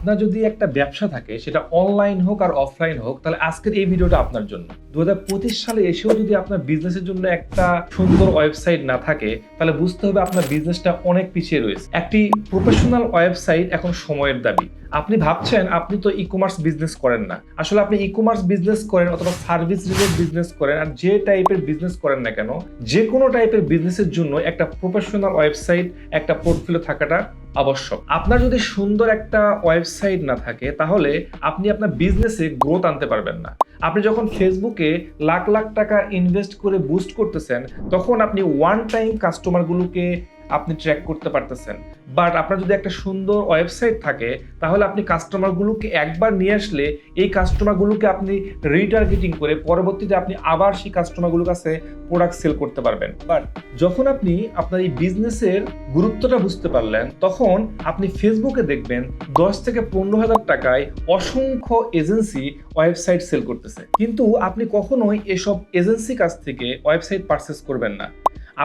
আপনার যদি একটা ব্যবসা থাকে সেটা অনলাইন হোক আর অফলাইন হোক, তাহলে আজকের এই ভিডিওটা আপনার জন্য। 2025 সালে এসেও যদি আপনার বিজনেসের জন্য একটা সুন্দর ওয়েবসাইট না থাকে, তাহলে বুঝতে হবে আপনার বিজনেসটা অনেক পিছিয়ে রয়েছে। একটি প্রফেশনাল ওয়েবসাইট এখন সময়ের দাবি। আপনি ভাবছেন আপনি তো ই কমার্স বিজনেস করেন না, আসলে আপনি ই কমার্স বিজনেস করেন অথবা সার্ভিস রিলেটেড বিজনেস করেন, আর যে টাইপের বিজনেস করেন না কেন, যে কোনো টাইপের বিজনেসের জন্য একটা প্রফেশনাল ওয়েবসাইট, একটা পোর্টফোলিও থাকাটা আবশ্যক। আপনার যদি সুন্দর একটা ওয়েবসাইট না থাকে, তাহলে আপনি আপনার বিজনেসে গ্রোথ আনতে পারবেন না। আপনি যখন ফেসবুকে লাখ লাখ টাকা ইনভেস্ট করে বুস্ট করতেছেন, তখন আপনি ওয়ান টাইম কাস্টমারগুলোকে আপনি ট্র্যাক করতে পারতেছেন। বাট আপনার যদি একটা সুন্দর ওয়েবসাইট থাকে, তাহলে আপনি কাস্টমারগুলোকে একবার নিয়ে আসলে এই কাস্টমারগুলোকে আপনি রিটার্গেটিং করে পরবর্তীতে আপনি আবার সেই কাস্টমারগুলোর কাছে প্রোডাক্ট সেল করতে পারবেন। বাট যখন আপনি আপনার এই বিজনেসের গুরুত্বটা বুঝতে পারলেন, তখন আপনি ফেসবুকে দেখবেন 10 থেকে 15,000 টাকায় অসংখ্য এজেন্সি ওয়েবসাইট সেল করতেছে, কিন্তু আপনি কখনোই এসব এজেন্সি কাছ থেকে ওয়েবসাইট পারচেস করবেন না।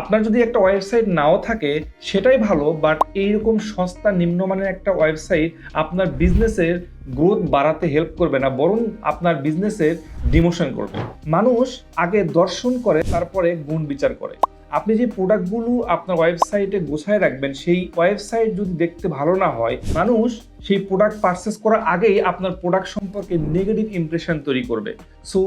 আপনার যদি একটা ওয়েবসাইট নাও থাকে সেটাই ভালো, বাট এইরকম সস্তা নিম্নমানের একটা ওয়েবসাইট আপনার বিজনেসের গ্রোথ বাড়াতে হেল্প করবে না, বরং আপনার বিজনেসের ডিমোশন করবে। মানুষ আগে দর্শন করে, তারপরে গুণ বিচার করে। আপনি যে প্রোডাক্টগুলো আপনার ওয়েবসাইটে গোছায় রাখবেন, সেই ওয়েবসাইট যদি দেখতে ভালো না হয়, মানুষ সেই প্রোডাক্ট পারচেস করার আগেই আপনার প্রোডাক্ট সম্পর্কে নেগেটিভ ইমপ্রেশন তৈরি করবে। সো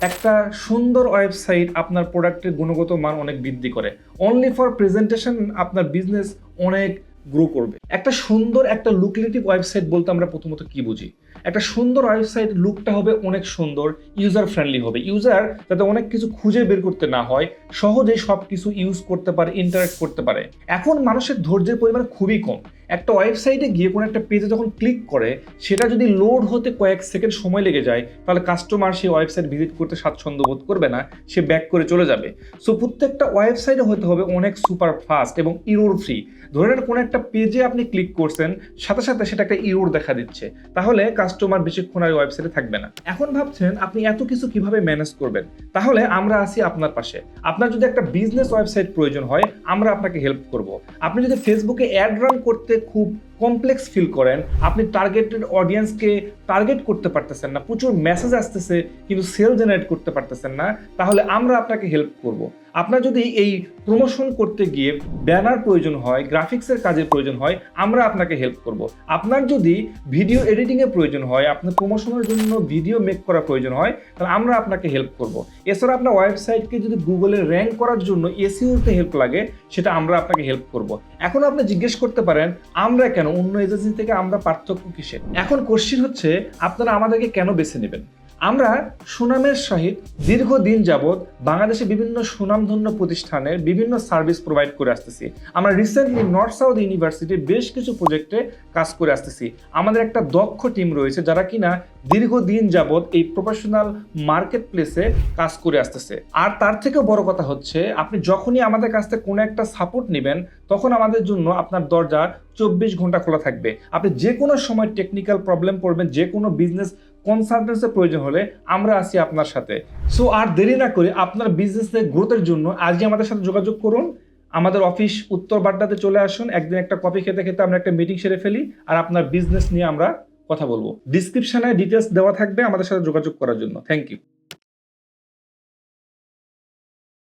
একটা সুন্দর ওয়েবসাইট আপনার প্রোডাক্টের গুণগত মান অনেক বৃদ্ধি করে। অনলি ফর প্রেজেন্টেশন আপনার বিজনেস অনেক গ্রো করবে। একটা সুন্দর একটা লুক্রেটিভ ওয়েবসাইট বলতে আমরা প্রথমত কি বুঝি? একটা সুন্দর ওয়েবসাইট লুকটা হবে অনেক সুন্দর, ইউজার ফ্রেন্ডলি হবে। ইউজার যাতে অনেক কিছু খুঁজে বের করতে না হয়, সহজেই সব কিছু ইউজ করতে পারে, ইন্টারাক্ট করতে পারে। এখন মানুষের ধৈর্যের পরিমাণ খুবই কম। একটা ওয়েবসাইটে গিয়ে কোনো একটা পেজে যখন ক্লিক করে, সেটা যদি লোড হতে কয়েক সেকেন্ড সময় লেগে যায়, তাহলে কাস্টমার সেই ওয়েবসাইট ভিজিট করতে স্বাচ্ছন্দ্য বোধ করবে না, সে ব্যাক করে চলে যাবে। সো প্রত্যেকটা ওয়েবসাইটে হতে হবে অনেক সুপার ফাস্ট এবং ইরোর ফ্রি। ধরে নেন কোনো একটা পেজে আপনি ক্লিক করছেন, সাথে সাথে সেটা একটা ইরোর দেখা দিচ্ছে, তাহলে কাস্টমার বেশিক্ষণ আর ওয়েবসাইটে থাকবে না। এখন ভাবছেন আপনি এত কিছু কিভাবে ম্যানেজ করবেন? তাহলে আমরা আছি আপনার পাশে। আপনার যদি একটা বিজনেস ওয়েবসাইট প্রয়োজন হয়, আমরা আপনাকে হেল্প করব। আপনি যদি ফেসবুকে অ্যাড রান করতে খুব কমপ্লেক্স ফিল করেন, আপনি টার্গেটেড অডিয়েন্সকে টার্গেট করতে পারতেছেন না, প্রচুর মেসেজ আসতেছে কিন্তু সেল জেনারেট করতে পারতেছেন না, তাহলে আমরা আপনাকে হেল্প করব। আপনার যদি এই প্রমোশন করতে গিয়ে ব্যানার প্রয়োজন হয়, গ্রাফিক্সের কাজের প্রয়োজন হয়, আমরা আপনাকে হেল্প করব। আপনার যদি ভিডিও এডিটিংয়ের প্রয়োজন হয়, আপনার প্রমোশনের জন্য ভিডিও মেক করা প্রয়োজন হয়, তাহলে আমরা আপনাকে হেল্প করব। এছাড়া আপনার ওয়েবসাইটকে যদি গুগলে র্যাঙ্ক করার জন্য এসইওতে হেল্প লাগে, সেটা আমরা আপনাকে হেল্প করব। এখন আপনি জিজ্ঞেস করতে পারেন, আমরা কেন, অন্য এজেন্সি থেকে আমরা পার্থক্য কিসে? এখন কোশ্চেন হচ্ছে, আপনারা আমাদেরকে কেন বেছে নেবেন? আমরা সুনামের সহিত দীর্ঘদিন যাবৎ বাংলাদেশে বিভিন্ন সুনামধন্য প্রতিষ্ঠানের বিভিন্ন সার্ভিস প্রোভাইড করে আসতেছি। আমরা রিসেন্টলি নর্থ সাউথ ইউনিভার্সিটির বেশ কিছু প্রজেক্টে কাজ করে আসতেছি। আমাদের একটা দক্ষ টিম রয়েছে যারা কিনা দীর্ঘদিন যাবৎ এই প্রফেশনাল মার্কেট প্লেসে কাজ করে আসতেছে। আর তার থেকেও বড় কথা হচ্ছে, আপনি যখনই আমাদের কাছ থেকে কোনো একটা সাপোর্ট নেবেন, তখন আমাদের জন্য আপনার দরজা 24 ঘন্টা খোলা থাকবে। আপনি যে কোনো সময় টেকনিক্যাল প্রবলেম পড়বেন, যে কোনো বিজনেস কনসালটেন্সির প্রয়োজন হলে আমরা আছি আপনার সাথে। সো আর দেরি না করে আপনার বিজনেসের গ্রোথের জন্য আজই আমাদের সাথে যোগাযোগ করুন। আমাদের অফিস উত্তর বাড্ডাতে চলে আসুন। একদিন একটা কফি খেতে খেতে আমরা একটা মিটিং সেরে ফেলি, আর আপনার বিজনেস নিয়ে আমরা কথা বলবো। ডিসক্রিপশনে ডিটেলস দেওয়া থাকবে আমাদের সাথে যোগাযোগ করার জন্য। Thank you.